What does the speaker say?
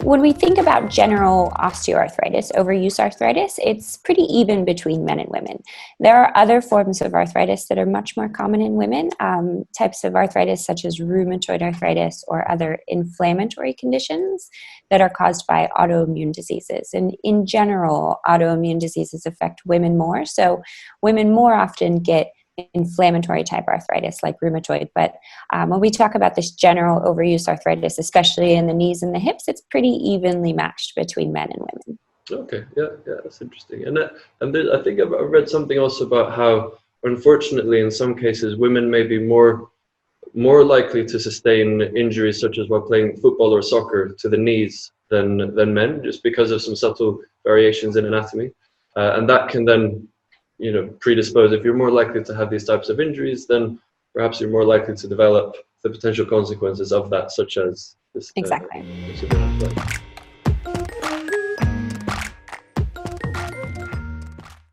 when we think about general osteoarthritis, overuse arthritis, it's pretty even between men and women. There are other forms of arthritis that are much more common in women, types of arthritis such as rheumatoid arthritis or other inflammatory conditions that are caused by autoimmune diseases. And in general, autoimmune diseases affect women more. So women more often get inflammatory type arthritis like rheumatoid. But when we talk about this general overuse arthritis, especially in the knees and the hips, it's pretty evenly matched between men and women. Okay, yeah, that's interesting. And I think I've read something also about how, unfortunately, in some cases, women may be more likely to sustain injuries such as while playing football or soccer to the knees than men, just because of some subtle variations in anatomy, and that can then predispose. If you're more likely to have these types of injuries, then perhaps you're more likely to develop the potential consequences of that, such as this. Exactly.